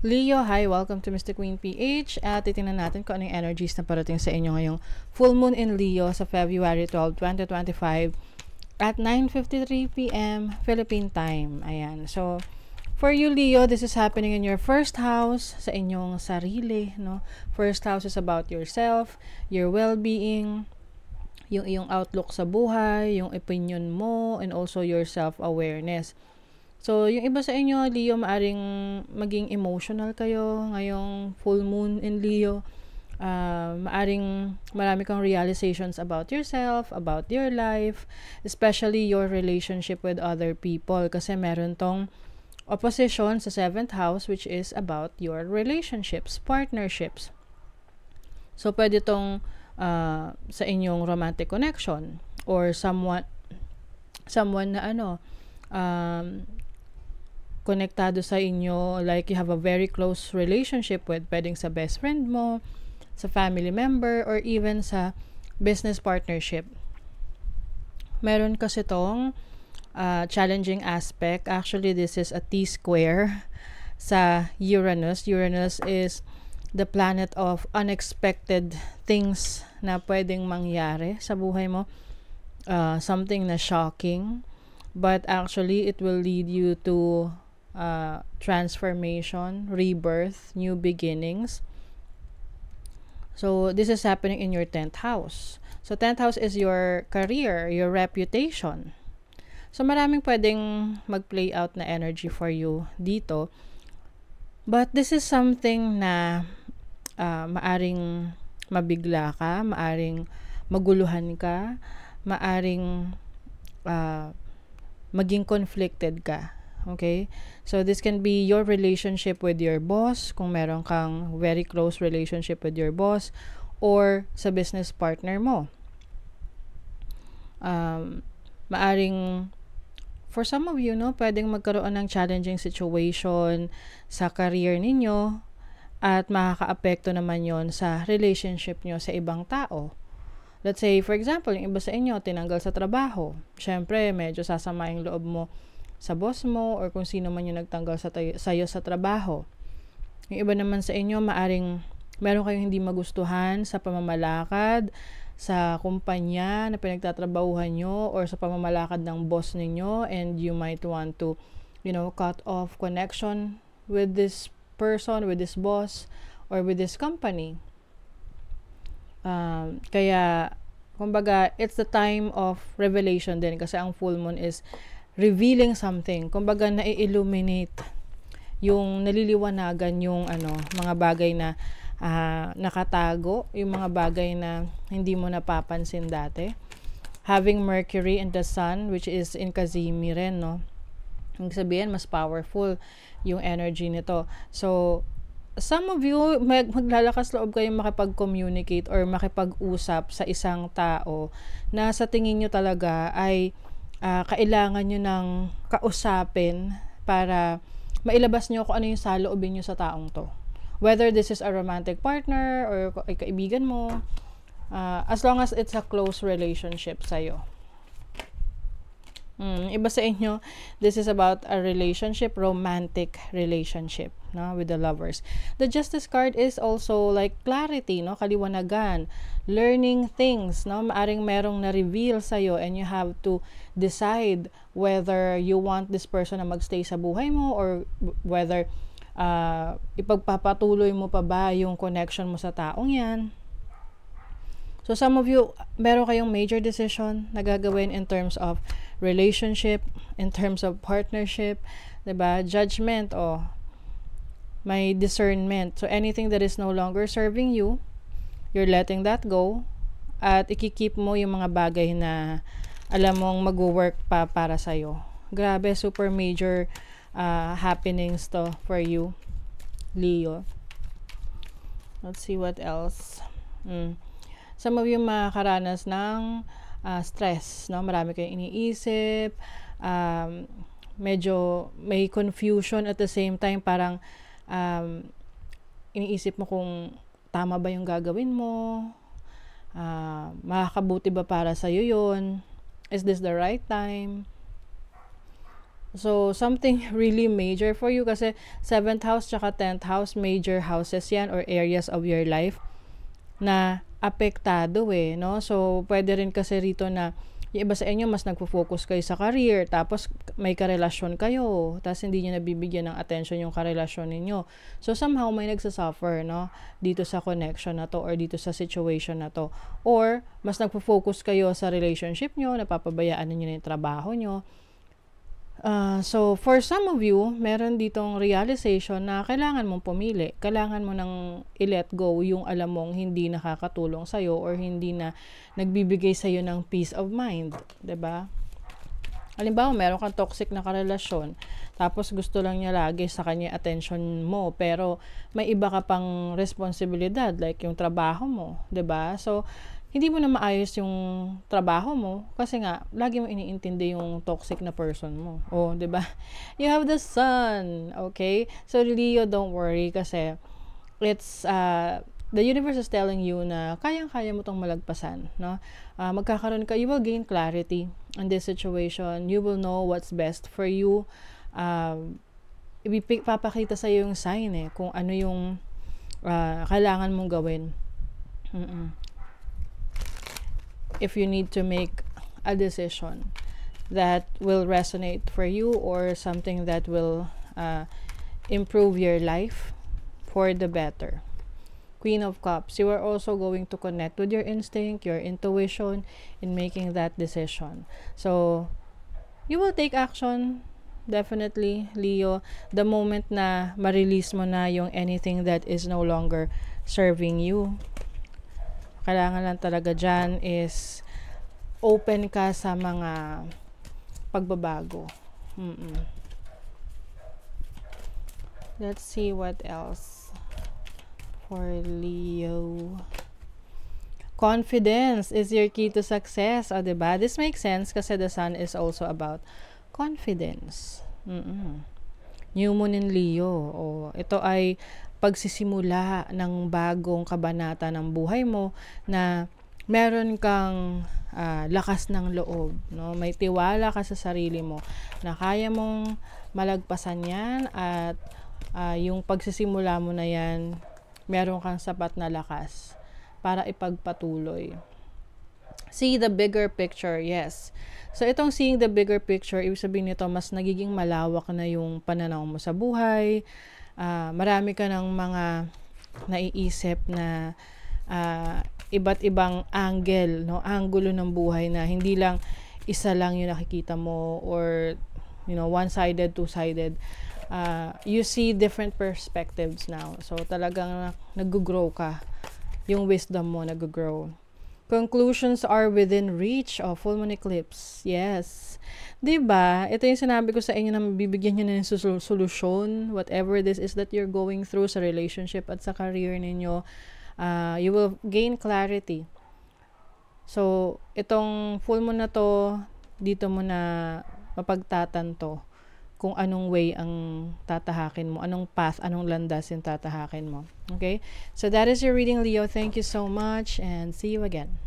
Leo, hi! Welcome to Mr. Queen PH. At titingnan natin kung ano yung energies na parating sa inyo ngayong full moon in Leo sa February 12, 2025 at 9:53 p.m. Philippine time. Ayan. So, for you, Leo, this is happening in your first house, sa inyong sarili, no? First house is about yourself, your well-being, yung iyong outlook sa buhay, yung opinion mo, and also your self-awareness. So, yung iba sa inyo, Leo, maaring maging emotional kayo ngayong full moon in Leo. Maaring marami kang realizations about yourself, about your life, especially your relationship with other people. Kasi meron tong opposition sa 7th house, which is about your relationships, partnerships. So, pwede tong sa inyong romantic connection or someone na konektado sa inyo, like you have a very close relationship with, pwedeng sa best friend mo, sa family member, or even sa business partnership. Meron kasi tong challenging aspect. Actually, this is a T-square sa Uranus. Uranus is the planet of unexpected things na pwedeng mangyari sa buhay mo. Something na shocking, but actually, it will lead you to transformation, rebirth, new beginnings. So, this is happening in your 10th house. So, 10th house is your career, your reputation. So, maraming pwedeng mag-play out na energy for you dito. But this is something na maaring mabigla ka, maaring maguluhan ka, maaring maging conflicted ka. Okay? So, this can be your relationship with your boss, kung meron kang very close relationship with your boss, or sa business partner mo. Maaring, for some of you, no, pwedeng magkaroon ng challenging situation sa career ninyo, at makaka-apekto naman yon sa relationship nyo sa ibang tao. Let's say, for example, yung iba sa inyo, tinanggal sa trabaho. Siyempre, medyo sasama yung loob mo sa boss mo or kung sino man yung nagtanggal sa'yo sa trabaho. Yung iba naman sa inyo, maaring meron kayong hindi magustuhan sa pamamalakad sa kumpanya na pinagtatrabahuhan nyo or sa pamamalakad ng boss ninyo, and you might want to, cut off connection with this person, with this boss, or with this company. Kaya, kumbaga, it's the time of revelation din kasi ang full moon is revealing something. Kumbaga, na-illuminate yung naliliwanagan yung mga bagay na nakatago, yung mga bagay na hindi mo napapansin dati. Having Mercury and the Sun, which is in Kazimi rin, no? Ibig sabihin, mas powerful yung energy nito. So, some of you, maglalakas loob kayong makipag-communicate or makipag-usap sa isang tao na sa tingin nyo talaga ay kailangan nyo ng kausapin para mailabas nyo kung ano yung saloobin nyo sa taong to. Whether this is a romantic partner or ay kaibigan mo, as long as it's a close relationship sa'yo. Iba sa inyo, this is about a relationship, romantic relationship, no, with the lovers. The Justice card is also like clarity, no, kaliwanagan, learning things, no, maaring merong na-reveal sa'yo and you have to decide whether you want this person na magstay sa buhay mo or whether ipagpapatuloy mo pa ba yung connection mo sa taong yan. So, some of you, meron kayong major decision na gagawin in terms of relationship, in terms of partnership, diba? Judgment, may discernment. So, anything that is no longer serving you, you're letting that go, at ikikip mo yung mga bagay na alam mong mag-work pa para sa'yo. Grabe, super major happenings to for you, Leo. Let's see what else. Some of you makakaranas ng stress, no? Marami kayong iniisip, medyo may confusion at the same time, parang iniisip mo kung tama ba yung gagawin mo, makakabuti ba para sa'yo yun, is this the right time? So, something really major for you kasi 7th house tsaka 10th house, major houses yan or areas of your life na apektado no? So, pwede rin kasi rito na yung iba sa inyo mas nagfo-focus kayo sa career, tapos may karelasyon kayo, tapos hindi nyo nabibigyan ng attention yung karelasyon ninyo. So, somehow may nagsasuffer, no? Dito sa connection na to or dito sa situation na to. Or, mas nagfo-focus kayo sa relationship nyo, napapabayaan ninyo na yung trabaho nyo. So, for some of you, meron ditong realization na kailangan mong pumili. Kailangan mo nang i-let go yung alam mong hindi nakakatulong sa'yo or hindi na nagbibigay sa'yo ng peace of mind. 'Di ba? Halimbawa, meron kang toxic na karelasyon, tapos gusto lang niya lagi sa kanya attention mo, pero may iba ka pang responsibilidad, like yung trabaho mo. 'Di ba? So, hindi mo na maayos yung trabaho mo kasi nga lagi mo iniintindi yung toxic na person mo. Oh, 'di ba? You have the sun, okay? So Leo, don't worry kasi it's the universe is telling you na kayang-kaya mo tong malagpasan, no? Magkakaroon ka, you will gain clarity in this situation. You will know what's best for you. Ipapakita sa yung sign kung ano yung kailangan mong gawin. If you need to make a decision that will resonate for you or something that will improve your life for the better. Queen of Cups, you are also going to connect with your instinct, your intuition in making that decision. So, you will take action, definitely, Leo, the moment na ma-release mo na yung anything that is no longer serving you. Kailangan lang talaga dyan is open ka sa mga pagbabago. Let's see what else for Leo. Confidence is your key to success. O, diba? This makes sense kasi the sun is also about confidence. New moon in Leo. O, ito ay pagsisimula ng bagong kabanata ng buhay mo na meron kang lakas ng loob, no? May tiwala ka sa sarili mo na kaya mong malagpasan yan at yung pagsisimula mo na yan, meron kang sapat na lakas para ipagpatuloy. See the bigger picture, yes. So, itong seeing the bigger picture, ibig sabihin nito, mas nagiging malawak na yung pananaw mo sa buhay. Marami ka ng mga naiisip na iba't ibang angle, no? Anggulo ng buhay na hindi lang isa lang yung nakikita mo or, one-sided, two-sided. You see different perspectives now. So, talagang nag-grow ka. Yung wisdom mo nag-grow. Conclusions are within reach of full moon eclipse. Yes. Diba? Ito yung sinabi ko sa inyo na mabibigyan nyo na ng solusyon. Whatever this is that you're going through sa relationship at sa career ninyo, you will gain clarity. So, itong full moon na to, dito mo na mapagtatanto kung anong way ang tatahakin mo, anong path, anong landas yung tatahakin mo. Okay? So, that is your reading, Leo. Thank you so much and see you again.